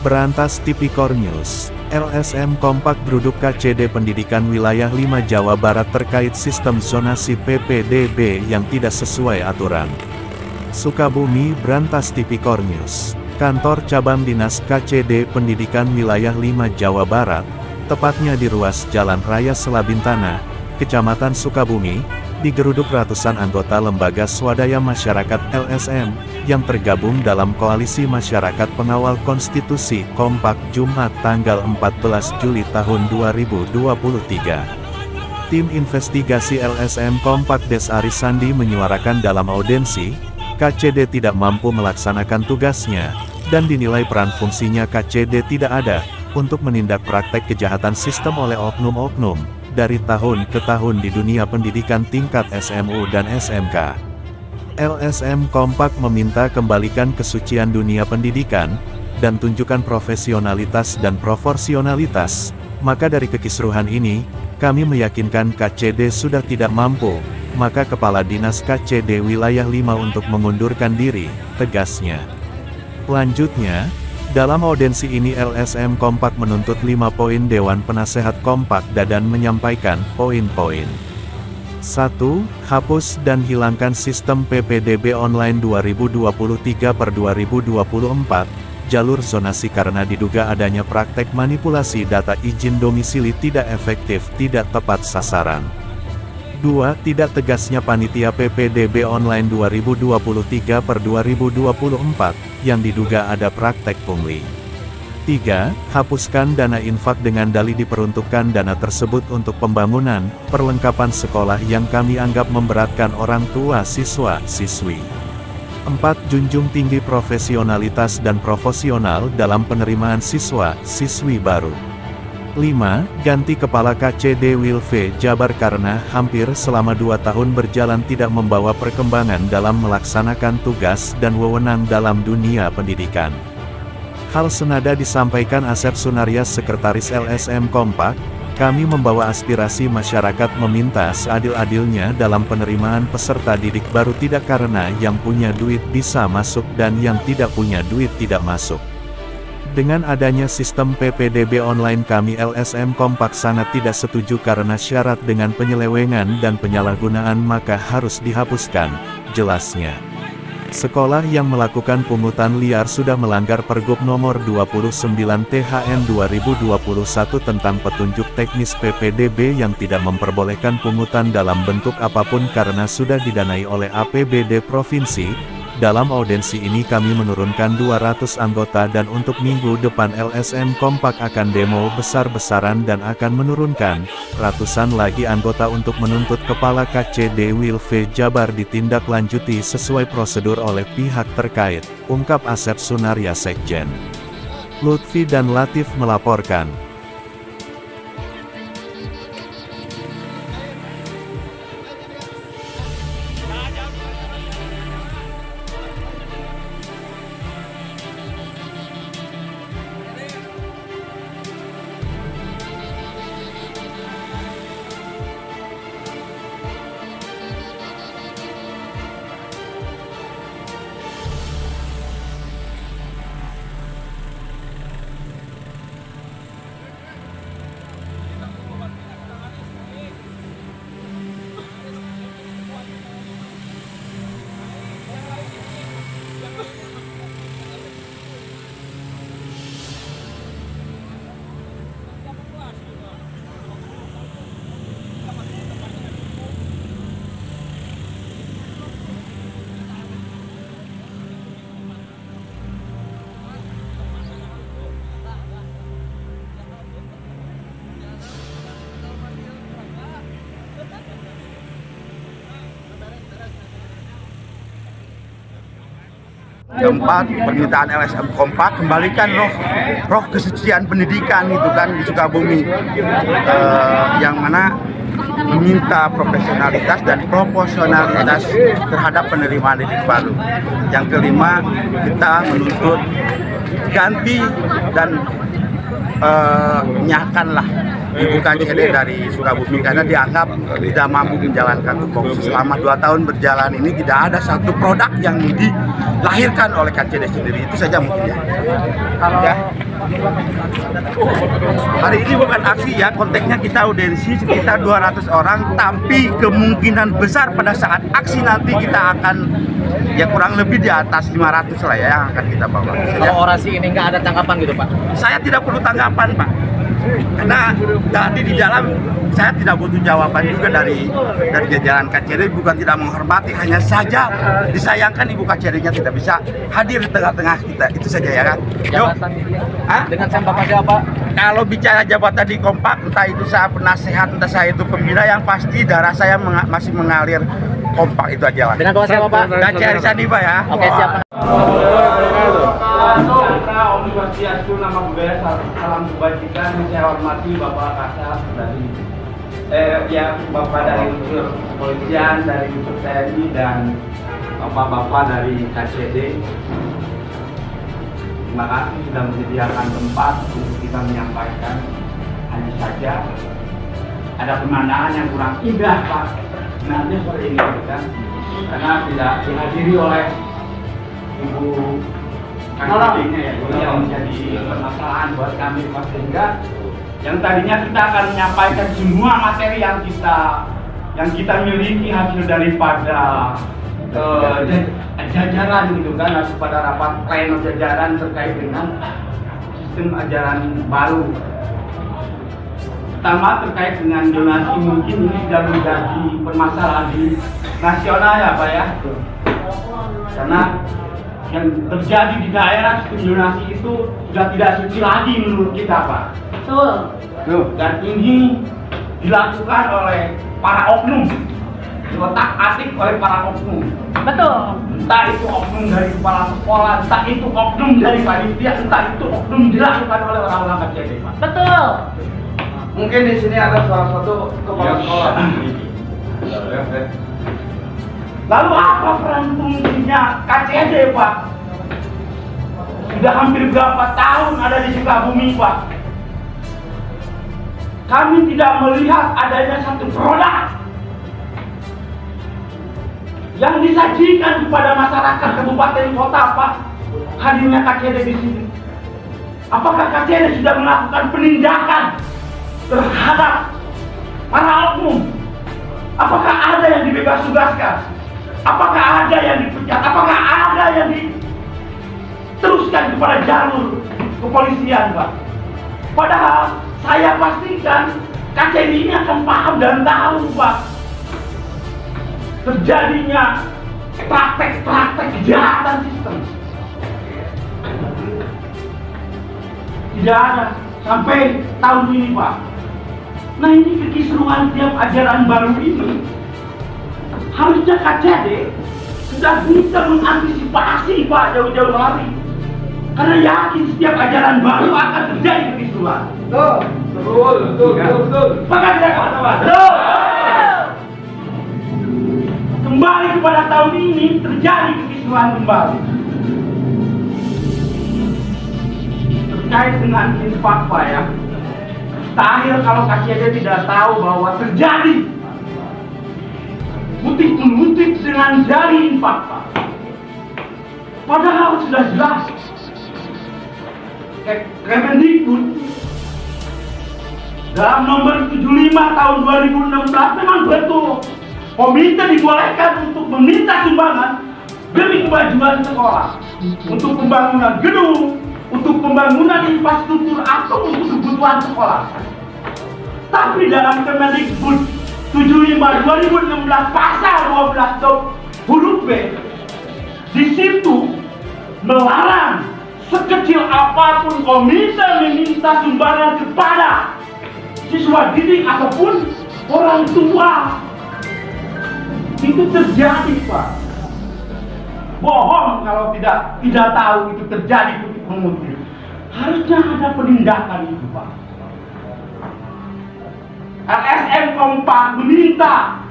Berantas Tipikor News, LSM Kompak geruduk KCD Pendidikan Wilayah 5 Jawa Barat terkait sistem zonasi PPDB yang tidak sesuai aturan. Sukabumi. Berantas Tipikor News, kantor cabang Dinas KCD Pendidikan Wilayah 5 Jawa Barat, tepatnya di ruas Jalan Raya Selabintana, Kecamatan Sukabumi, digeruduk ratusan anggota Lembaga Swadaya Masyarakat LSM, yang tergabung dalam Koalisi Masyarakat Pengawal Konstitusi Kompak Jumat tanggal 14 Juli tahun 2023. Tim investigasi LSM Kompak Des Arisandi menyuarakan dalam audensi, KCD tidak mampu melaksanakan tugasnya, dan dinilai peran fungsinya KCD tidak ada, untuk menindak praktek kejahatan sistem oleh oknum-oknum, dari tahun ke tahun di dunia pendidikan tingkat SMU dan SMK. LSM Kompak meminta kembalikan kesucian dunia pendidikan, dan tunjukkan profesionalitas dan proporsionalitas. Maka dari kekisruhan ini, kami meyakinkan KCD sudah tidak mampu, maka Kepala Dinas KCD Wilayah 5 untuk mengundurkan diri, tegasnya. Lanjutnya, dalam audensi ini LSM Kompak menuntut 5 poin Dewan Penasehat Kompak dan menyampaikan poin-poin. 1. Hapus dan hilangkan sistem PPDB online 2023/2024, jalur zonasi karena diduga adanya praktek manipulasi data izin domisili tidak efektif, tidak tepat sasaran. 2. Tidak tegasnya panitia PPDB online 2023/2024, yang diduga ada praktek pungli. 3. Hapuskan dana infak dengan dalih diperuntukkan dana tersebut untuk pembangunan, perlengkapan sekolah yang kami anggap memberatkan orang tua siswa-siswi. 4. Junjung tinggi profesionalitas dan proporsional dalam penerimaan siswa-siswi baru. 5. Ganti Kepala KCD Wilve Jabar karena hampir selama 2 tahun berjalan tidak membawa perkembangan dalam melaksanakan tugas dan wewenang dalam dunia pendidikan. Hal senada disampaikan Asep Sunaryas, Sekretaris LSM Kompak. Kami membawa aspirasi masyarakat meminta seadil-adilnya dalam penerimaan peserta didik baru, tidak karena yang punya duit bisa masuk dan yang tidak punya duit tidak masuk. Dengan adanya sistem PPDB online, kami LSM Kompak sangat tidak setuju karena syarat dengan penyelewengan dan penyalahgunaan maka harus dihapuskan, jelasnya. Sekolah yang melakukan pungutan liar sudah melanggar Pergub Nomor 29 THN 2021 tentang petunjuk teknis PPDB yang tidak memperbolehkan pungutan dalam bentuk apapun karena sudah didanai oleh APBD Provinsi. Dalam audensi ini kami menurunkan 200 anggota dan untuk minggu depan LSM Kompak akan demo besar-besaran dan akan menurunkan ratusan lagi anggota untuk menuntut Kepala KCD Wilve Jabar ditindaklanjuti sesuai prosedur oleh pihak terkait, ungkap Asep Sunaryas Sekjen. Lutfi dan Latif melaporkan. Keempat, permintaan LSM Kompak, kembalikan roh kesucian pendidikan itu kan di Sukabumi, yang mana meminta profesionalitas dan proporsionalitas terhadap penerimaan didik baru. Yang kelima, kita menuntut ganti dan nyahkanlah Ibu KCD dari Sukabumi karena dianggap tidak mampu menjalankan tupoksi. Selama 2 tahun berjalan ini tidak ada satu produk yang dilahirkan oleh KCD sendiri. Itu saja mungkin ya. Ya. Hari ini bukan aksi ya, konteksnya kita audiensi sekitar 200 orang, tapi kemungkinan besar pada saat aksi nanti kita akan ya kurang lebih di atas 500 lah ya yang akan kita bawa. Kalau orasi ini nggak ada tanggapan gitu Pak? Saya tidak perlu tanggapan Pak, karena tadi di dalam saya tidak butuh jawaban juga dari jajaran KCD, bukan tidak menghormati, hanya saja disayangkan Ibu KCD-nya tidak bisa hadir di tengah-tengah kita, itu saja ya kan. Jabatan dengan siapa aja Pak? Kalau bicara jabatan di Kompak, entah itu saya penasehat, entah saya itu pembina, yang pasti darah saya masih mengalir Kompak, itu aja lah. Dengan Bapak siapa Pak? KCD Sadiba ya. Oke, siap. Om Swastiastu, nama budaya, salam kebajikan. Saya hormati Bapak Kasat dari Bapak dari unsur kepolisian, dari unsur TNI, dan Bapak-bapak dari KCD. Terima kasih sudah menyediakan tempat untuk kita menyampaikan. Hanya saja ada pemandangan yang kurang indah Pak. Nanti sore ini kan, karena tidak dihadiri oleh Ibu KCD-nya ya, yang menjadi permasalahan buat kami Pak, sehingga yang tadinya kita akan menyampaikan semua materi yang kita miliki hasil daripada jajaran gitu kan, pada rapat pleno jajaran terkait dengan sistem ajaran baru. Pertama terkait dengan donasi, mungkin ini sudah menjadi permasalahan di nasional ya Pak ya, karena yang terjadi di daerah sistem donasi itu sudah tidak suci lagi menurut kita Pak. Betul. Dan ini dilakukan oleh para oknum, diotak-atik oleh para oknum. Betul. Entah itu oknum dari kepala sekolah, entah itu oknum dari panitia, entah itu oknum dilakukan oleh orang-orang KCD Pak. Betul. Mungkin di sini ada salah satu kepala sekolah. Lalu apa peran fungsinya KCD Pak? Sudah hampir berapa tahun ada di Sukabumi Pak? Kami tidak melihat adanya satu produk yang disajikan kepada masyarakat kabupaten kota Pak. Hadirnya KCD di sini. Apakah KCD sudah melakukan penindakan terhadap para oknum? Apakah ada yang dibebas tugaskan? Apakah ada yang dipecat? Apakah ada yang diteruskan kepada jalur kepolisian Pak? Padahal saya pastikan KCD ini akan paham dan tahu Pak terjadinya praktek-praktek kejahatan sistem. Tidak ada sampai tahun ini Pak. Nah ini kekisruhan tiap ajaran baru ini, harusnya KCD sudah bisa mengantisipasi Pak jauh-jauh hari, karena yakin setiap ajaran baru akan terjadi kekisruhan. Betul. Maka tidak kawan-kawan. Kembali kepada tahun ini terjadi kekisruhan kembali terkait dengan infak Pak ya. Terakhir kalau KCD tidak tahu bahwa terjadi kutip-kutip dengan jari infak Pak. Padahal sudah jelas Kemendikbud dalam nomor 75 tahun 2016 memang betul komite dibolehkan untuk meminta sumbangan demi kemajuan sekolah, untuk pembangunan gedung, untuk pembangunan infrastruktur atau untuk kebutuhan sekolah. Tapi dalam Kemendikbud 75 2016 pasal 12 huruf B, di situ melarang sekecil apapun komite meminta sumbangan kepada siswa didik ataupun orang tua. Itu terjadi Pak. Bohong kalau tidak tahu itu terjadi kutip-kutip. Harusnya ada penindakan itu Pak. LSM Kompak meminta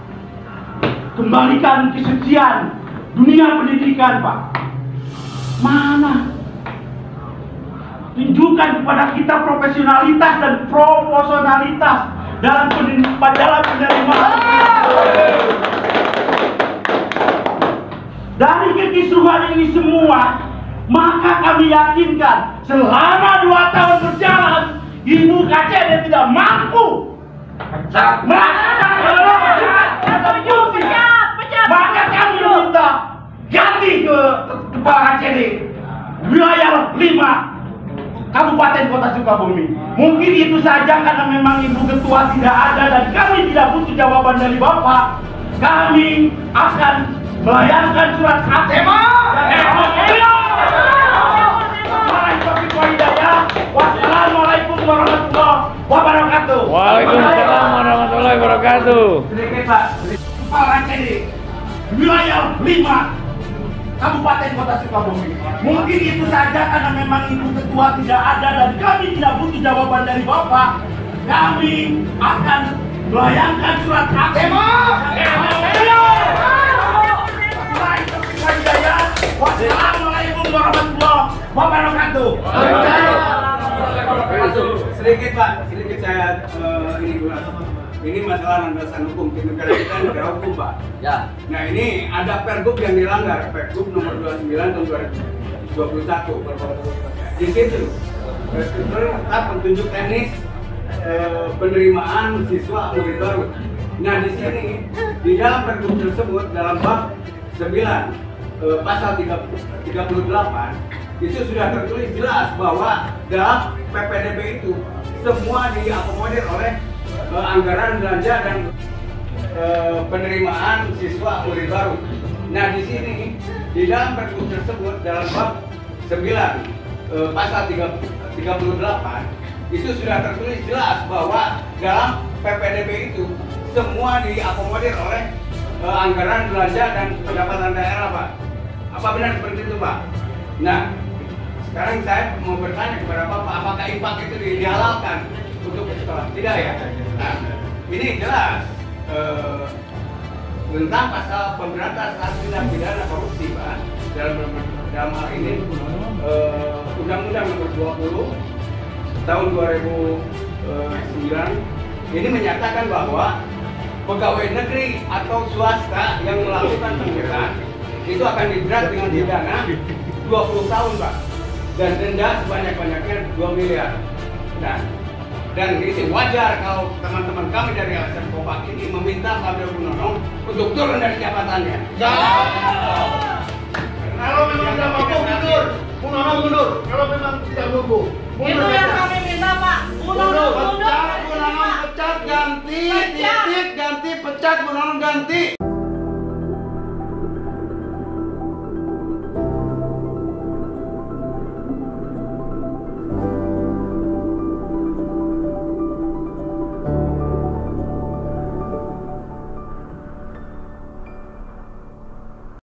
kembalikan kesucian dunia pendidikan Pak. Mana tunjukkan kepada kita profesionalitas dan proporsionalitas dalam penerimaan. Dari kekisruhan ini semua, maka kami yakinkan selama 2 tahun berjalan, Ibu KCD tidak mampu. Maka kami minta ganti ke kepala KCD wilayah 5 Kabupaten Kota Sukabumi. Mungkin itu saja karena memang Ibu Ketua tidak ada dan kami tidak butuh jawaban dari Bapak. Kami akan melayangkan surat ATMA. Wassalamualaikum warahmatullahi wabarakatuh. Waalaikumsalam warahmatullahi wabarakatuh. Sedikit Pak, kepala KCD wilayah 5 Kabupaten Kota Sukabumi. Mungkin itu saja karena memang Ibu Ketua tidak ada dan kami tidak butuh jawaban dari Bapak. Kami akan melayangkan surat ATMA. Wassalamualaikum warahmatullahi wabarakatuh. Sedikit Pak, sedikit saya ini dulu. Ini masalah landasan hukum. Negara kita negara hukum Pak. Ya. Nah ini ada Pergub yang dilanggar, Pergub nomor 29 tahun 2021. Di situ tetap petunjuk teknis penerimaan siswa murid baru. Nah di sini di dalam Pergub tersebut dalam bab 9 pasal 38 itu sudah tertulis jelas bahwa dalam PPDB itu semua diakomodir oleh anggaran belanja dan penerimaan siswa murid baru. Nah di sini di dalam Pergub tersebut dalam bab 9 pasal 38 itu sudah tertulis jelas bahwa dalam PPDB itu semua diakomodir oleh anggaran belanja dan pendapatan daerah Pak. Apa benar seperti itu Pak? Nah sekarang saya mau bertanya kepada Bapak, apakah infak itu dihalalkan untuk sekolah? Tidak ya? Nah, ini jelas tentang pasal pemberantasan tindak pidana korupsi Pak. Dalam hal ini Undang-Undang Nomor 20 Tahun 2009 ini menyatakan bahwa pegawai negeri atau swasta yang melakukan penyerahan itu akan dijerat dengan pidana 20 tahun Pak, dan denda sebanyak-banyaknya 2 miliar. Nah, dan ini wajar kalau teman-teman kami dari LSM Kompak ini meminta Pak Gunono untuk turun dari jabatannya. Kalau memang tidak mampu mundur, Gunono mundur. Kalau memang tidak mampu, itu yang kami minta Pak. Gunono mundur. Pecat, Gunono pecat, ganti, titik, ganti, pecat, Gunono ganti.